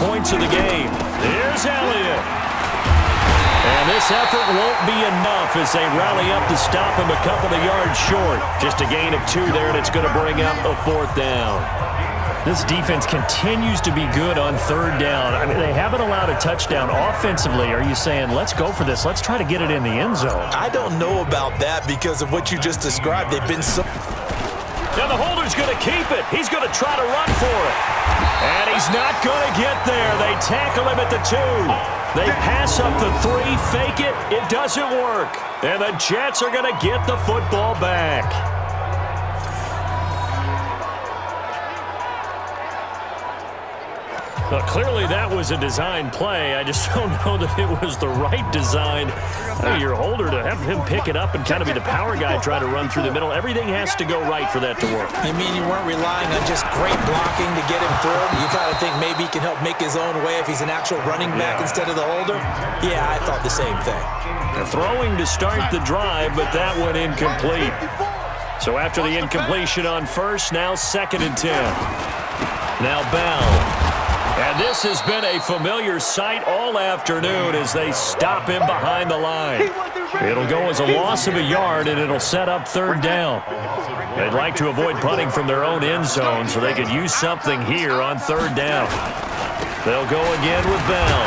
points of the game. Here's Elliott. And this effort won't be enough as they rally up to stop him a couple of yards short. Just a gain of 2 there, and it's going to bring up a 4th down. This defense continues to be good on 3rd down. I mean, they haven't allowed a touchdown offensively. Are you saying, let's go for this? Let's try to get it in the end zone. I don't know about that because of what you just described. They've been so... Now the holder's going to keep it. He's going to try to run for it. And he's not going to get there. They tackle him at the 2. They pass up the 3, fake it. It doesn't work. And the Jets are going to get the football back. Well, clearly that was a design play. I just don't know that it was the right design. Your holder, to have him pick it up and kind of be the power guy trying to run through the middle, everything has to go right for that to work. You mean you weren't relying on just great blocking to get him through? You kind of think maybe he can help make his own way if he's an actual running back instead of the holder? Yeah, I thought the same thing. They're throwing to start the drive, but that one incomplete. So after the incompletion on 1st, now 2nd and 10. Now Bell. And this has been a familiar sight all afternoon as they stop him behind the line. It'll go as a loss of a yard, and it'll set up 3rd down. They'd like to avoid punting from their own end zone so they could use something here on 3rd down. They'll go again with Bell.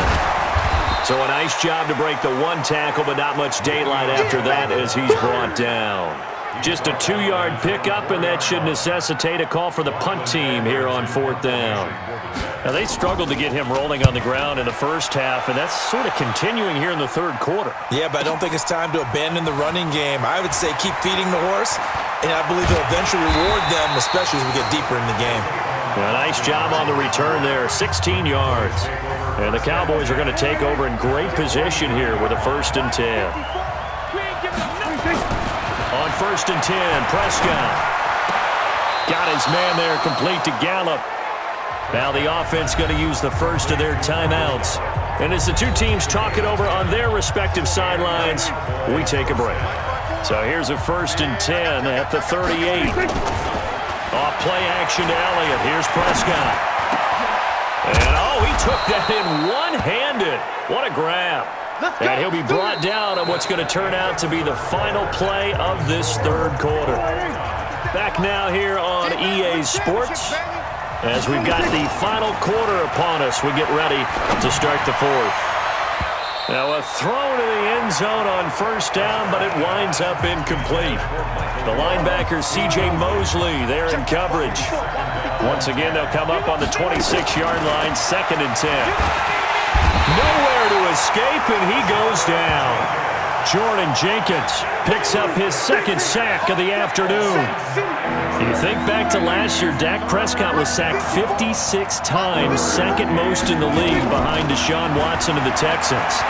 So a nice job to break the 1 tackle, but not much daylight after that as he's brought down. Just a 2-yard pickup, and that should necessitate a call for the punt team here on 4th down. Now, they struggled to get him rolling on the ground in the first half, and that's sort of continuing here in the 3rd quarter. Yeah, but I don't think it's time to abandon the running game. I would say keep feeding the horse, and I believe they'll eventually reward them, especially as we get deeper in the game. A nice job on the return there, 16 yards. And the Cowboys are going to take over in great position here with a 1st and 10. On 1st and 10, Prescott. Got his man there, complete to Gallup. Now the offense going to use the first of their timeouts. And as the two teams talk it over on their respective sidelines, we take a break. So here's a 1st and 10 at the 38. Off play action to Elliott. Here's Prescott. And oh, he took that in one-handed. What a grab. And he'll be brought down on what's going to turn out to be the final play of this 3rd quarter. Back now here on EA Sports. As we've got the final quarter upon us, we get ready to start the 4th. Now a throw to the end zone on 1st down, but it winds up incomplete. The linebacker C.J. Mosley there in coverage. Once again, they'll come up on the 26-yard line, 2nd and 10. Nowhere to escape, and he goes down. Jordan Jenkins picks up his 2nd sack of the afternoon. You think back to last year, Dak Prescott was sacked 56 times, 2nd most in the league behind Deshaun Watson of the Texans.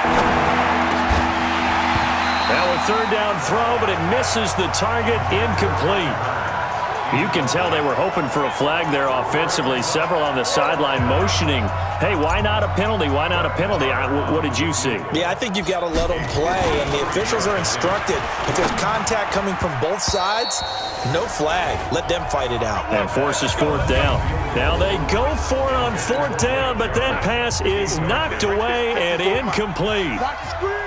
Now a 3rd down throw, but it misses the target, incomplete. You can tell they were hoping for a flag there offensively. Several on the sideline motioning, hey, why not a penalty? Why not a penalty? What did you see? Yeah, I think you've got to let them play, and the officials are instructed. If there's contact coming from both sides, no flag. Let them fight it out. And forces 4th down. Now they go for it on 4th down, but that pass is knocked away and incomplete.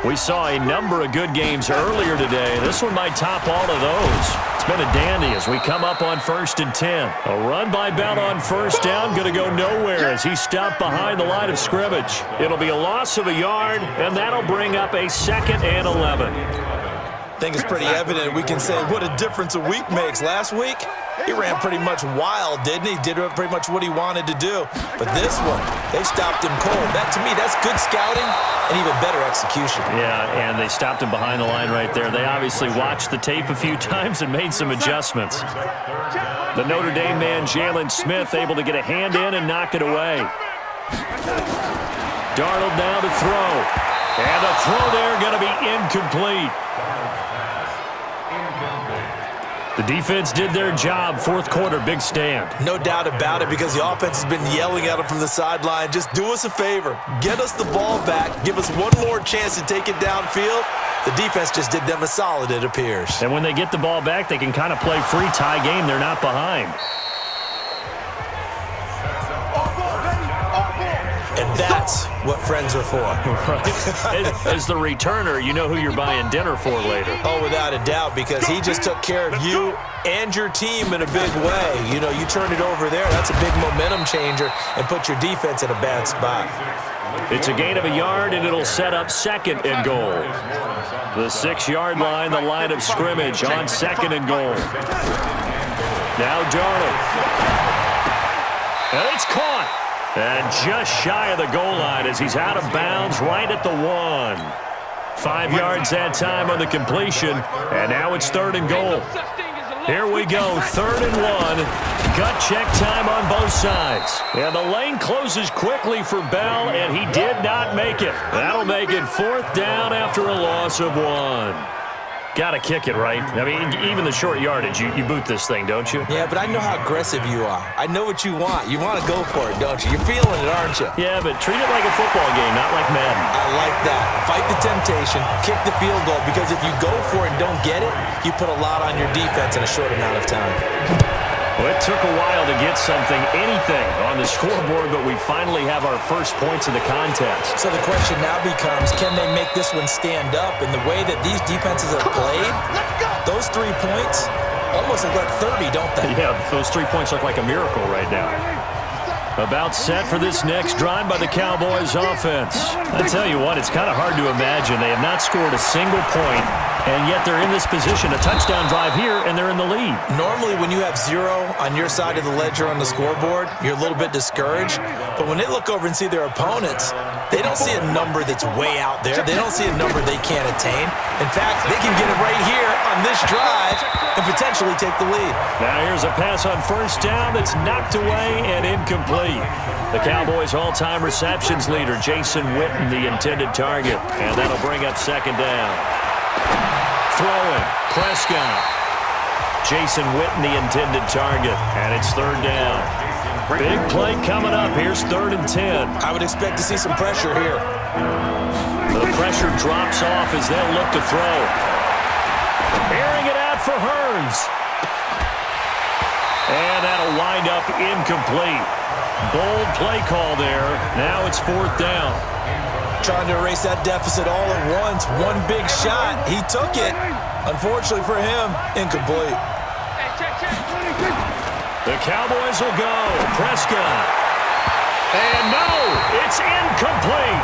We saw a number of good games earlier today. This one might top all of those. It's been a dandy as we come up on 1st and 10. A run by Bell on 1st down, going to go nowhere as he stopped behind the line of scrimmage. It'll be a loss of a yard, and that'll bring up a 2nd and 11. I think it's pretty evident. We can say what a difference a week makes. Last week, he ran pretty much wild, didn't he? Did pretty much what he wanted to do. But this one, they stopped him cold. That, to me, that's good scouting and even better execution. Yeah, and they stopped him behind the line right there. They obviously watched the tape a few times and made some adjustments. The Notre Dame man, Jalen Smith, able to get a hand in and knock it away. Darnold now to throw. And the throw there going to be incomplete. The defense did their job. 4th quarter, big stand. No doubt about it, because the offense has been yelling at them from the sideline. Just do us a favor. Get us the ball back. Give us one more chance to take it downfield. The defense just did them a solid, it appears. And when they get the ball back, they can kind of play free tie game. They're not behind. And that's what friends are for. As the returner, you know who you're buying dinner for later. Oh, without a doubt, because he just took care of you and your team in a big way. You know, you turn it over there, that's a big momentum changer, and put your defense in a bad spot. It's a gain of a yard, and it'll set up 2nd and goal. The 6-yard line, the line of scrimmage on 2nd and goal. Now Darnold. And it's caught. And just shy of the goal line as he's out of bounds right at the 1. 5 yards that time on the completion, and now it's 3rd and goal. Here we go, 3rd and 1. Gut check time on both sides. And the lane closes quickly for Bell, and he did not make it. That'll make it 4th down after a loss of 1. Got to kick it, right? I mean, even the short yardage, you boot this thing, don't you? Yeah, but I know how aggressive you are. I know what you want. You want to go for it, don't you? You're feeling it, aren't you? Yeah, but treat it like a football game, not like Madden. I like that. Fight the temptation, kick the field goal, because if you go for it and don't get it, you put a lot on your defense in a short amount of time. Well, it took a while to get anything on the scoreboard, but we finally have our first points of the contest. So the question now becomes, can they make this one stand up? In the way that these defenses have played, those 3 points almost look like 30, don't they? Yeah, those 3 points look like a miracle right now. About set for this next drive by the Cowboys offense. I tell you what, it's kind of hard to imagine. They have not scored a single point, and yet they're in this position. A touchdown drive here, and they're in the lead. Normally, when you have 0 on your side of the ledger on the scoreboard, you're a little bit discouraged. But when they look over and see their opponents, they don't see a number that's way out there. They don't see a number they can't attain. In fact, they can get it right here on this drive and potentially take the lead. Now here's a pass on 1st down that's knocked away and incomplete. The Cowboys' all-time receptions leader, Jason Witten, the intended target. And that'll bring up 2nd down. Throwing, Prescott. Jason Witten, the intended target. And it's 3rd down. Big play coming up. Here's 3rd and 10. I would expect to see some pressure here. The pressure drops off as they'll look to throw. Airing it out for Hearns. And that'll wind up incomplete. Bold play call there. Now it's 4th down. Trying to erase that deficit all at once. One big shot. He took it. Unfortunately for him, incomplete. The Cowboys will go. Prescott. And no, it's incomplete.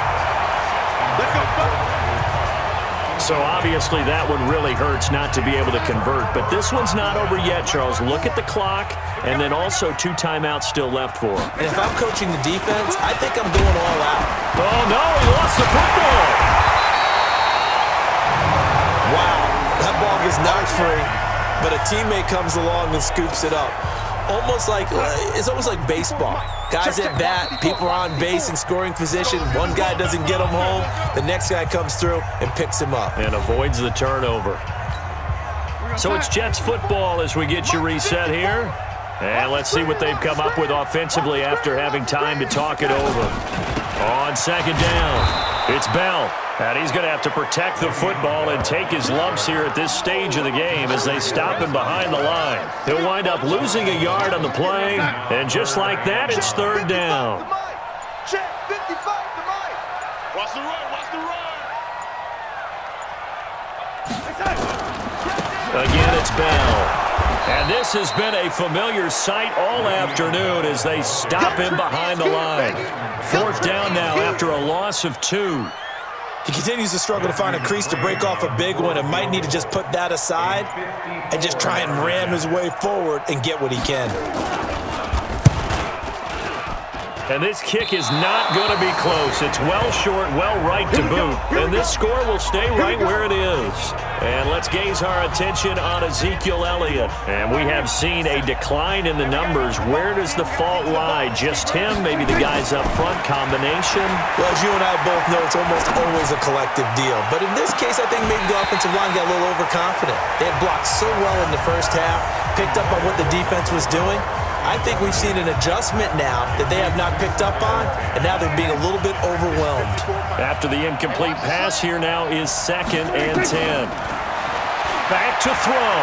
So obviously that one really hurts not to be able to convert. But this one's not over yet, Charles. Look at the clock, and then also 2 timeouts still left for him. And if I'm coaching the defense, I think I'm going all out. Oh, no, he lost the football. Wow, that ball gets knocked free, but a teammate comes along and scoops it up. It's almost like baseball. Guys at bat, people are on base in scoring position. One guy doesn't get him home. The next guy comes through and picks him up. And avoids the turnover. So it's Jets football as we get you reset here. And let's see what they've come up with offensively after having time to talk it over. On 2nd down, it's Bell. And he's going to have to protect the football and take his lumps here at this stage of the game as they stop him behind the line. He'll wind up losing a yard on the play, and just like that, it's 3rd down. Check 55 to Mike. Watch the run, Again, it's Bell. And this has been a familiar sight all afternoon as they stop him behind the line. 4th down now after a loss of 2. He continues to struggle to find a crease to break off a big one and might need to just put that aside and just try and ram his way forward and get what he can. And this kick is not going to be close. It's well short, well right to boot. And this score will stay right where it is. And let's gaze our attention on Ezekiel Elliott. And we have seen a decline in the numbers. Where does the fault lie? Just him? Maybe the guys up front? Combination? Well, as you and I both know, it's almost always a collective deal. But in this case, I think maybe the offensive line got a little overconfident. They had blocked so well in the first half, picked up on what the defense was doing. I think we've seen an adjustment now that they have not picked up on, and now they're being a little bit overwhelmed. After the incomplete pass, here now is 2nd and 10. Back to throw.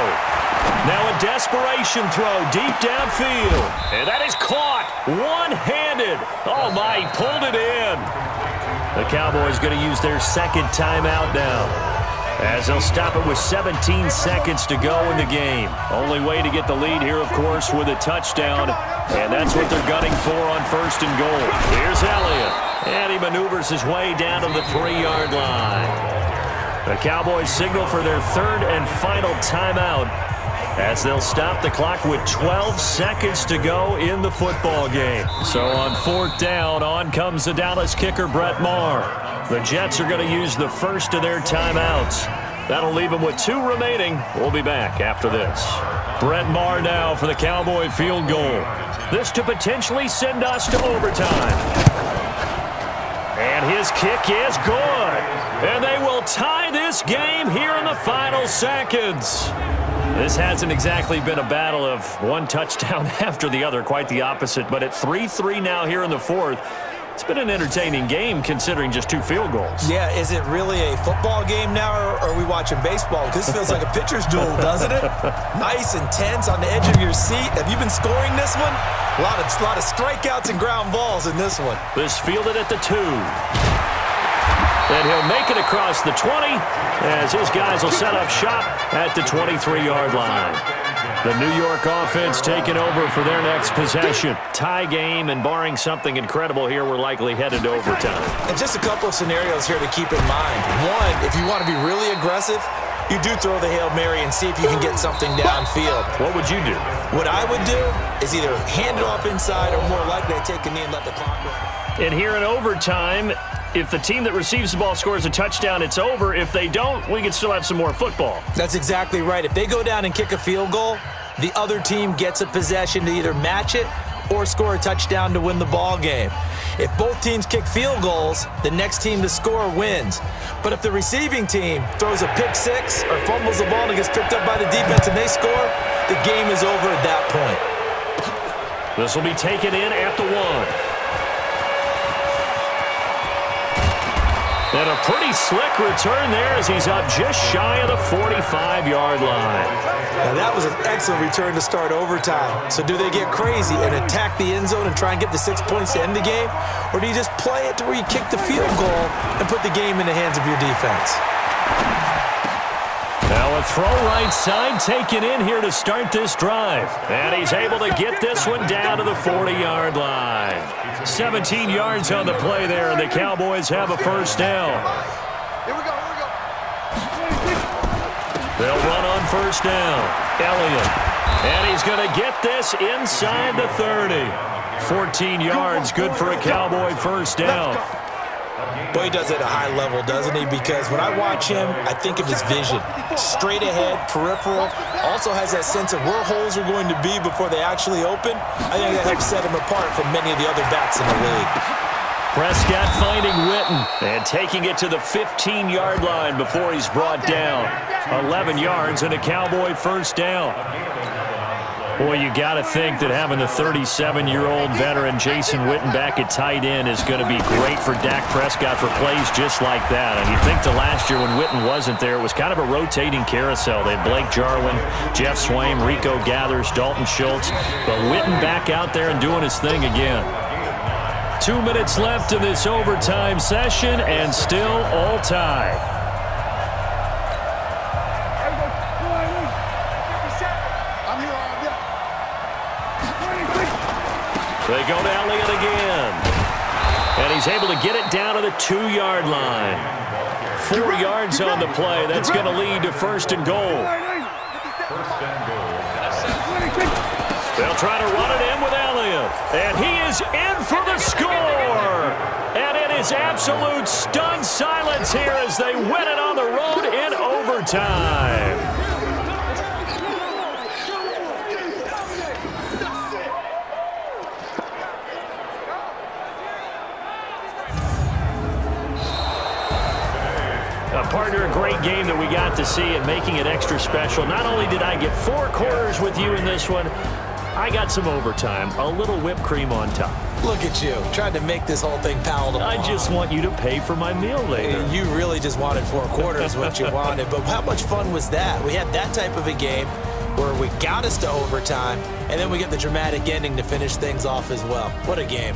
Now a desperation throw deep downfield. And that is caught. One-handed. Oh, my, he pulled it in. The Cowboys going to use their second timeout now, as they'll stop it with 17 seconds to go in the game. Only way to get the lead here, of course, with a touchdown, and that's what they're gunning for on 1st and goal. Here's Elliott, and he maneuvers his way down to the 3-yard line. The Cowboys signal for their 3rd and final timeout, as they'll stop the clock with 12 seconds to go in the football game. So on 4th down, on comes the Dallas kicker, Brett Maher. The Jets are going to use the first of their timeouts. That'll leave them with 2 remaining. We'll be back after this. Brett Maher now for the Cowboy field goal. This to potentially send us to overtime. And his kick is good. And they will tie this game here in the final seconds. This hasn't exactly been a battle of one touchdown after the other, quite the opposite. But at 3-3 now here in the 4th, it's been an entertaining game considering just 2 field goals. Yeah, is it really a football game now, or are we watching baseball? This feels like a pitcher's duel, doesn't it? Nice and tense on the edge of your seat. Have you been scoring this one? A lot of strikeouts and ground balls in this one. This fielded at the 2. And he'll make it across the 20 as his guys will set up shop at the 23-yard line. The New York offense taking over for their next possession. Tie game, and barring something incredible here, we're likely headed to overtime. And just a couple of scenarios here to keep in mind. One, if you want to be really aggressive, you do throw the Hail Mary and see if you can get something downfield. What would you do? What I would do is either hand it off inside, or more likely take a knee and let the clock run. And here in overtime, if the team that receives the ball scores a touchdown, it's over. If they don't, we can still have some more football. That's exactly right. If they go down and kick a field goal, the other team gets a possession to either match it or score a touchdown to win the ball game. If both teams kick field goals, the next team to score wins. But if the receiving team throws a pick 6 or fumbles the ball and gets picked up by the defense and they score, the game is over at that point. This will be taken in at the 1. And a pretty slick return there as he's up just shy of the 45-yard line. Now that was an excellent return to start overtime. So do they get crazy and attack the end zone and try and get the 6 points to end the game? Or do you just play it to where you kick the field goal and put the game in the hands of your defense? Now a throw right side taken in here to start this drive. And he's able to get this one down to the 40-yard line. 17 yards on the play there, and the Cowboys have a first down. Here we go, here we go. They'll run on first down. Elliott. And he's going to get this inside the 30. 14 yards, good for a Cowboy first down. Boy, he does it at a high level, doesn't he? Because when I watch him, I think of his vision. Straight ahead, peripheral. Also has that sense of where holes are going to be before they actually open. I think that helps set him apart from many of the other backs in the league. Prescott finding Witten and taking it to the 15-yard line before he's brought down. 11 yards and a Cowboy first down. Boy, you got to think that having the 37-year-old veteran Jason Witten back at tight end is going to be great for Dak Prescott for plays just like that. And you think to last year when Witten wasn't there, it was kind of a rotating carousel. They had Blake Jarwin, Jeff Swaim, Rico Gathers, Dalton Schultz. But Witten back out there and doing his thing again. 2 minutes left in this overtime session and still all tied. They go to Elliott again. And he's able to get it down to the 2-yard line. 4 yards on the play. That's going to lead to first and goal. They'll try to run it in with Elliott. And he is in for the score. And it is absolute stunned silence here as they win it on the road in overtime. Partner, a great game that we got to see and making it extra special. Not only did I get 4 quarters with you in this one, I got some overtime, a little whipped cream on top. Look at you, trying to make this whole thing palatable. I just want you to pay for my meal later. You really just wanted 4 quarters, what you wanted. But how much fun was that? We had that type of a game. where we got us to overtime, and then we get the dramatic ending to finish things off as well. What a game.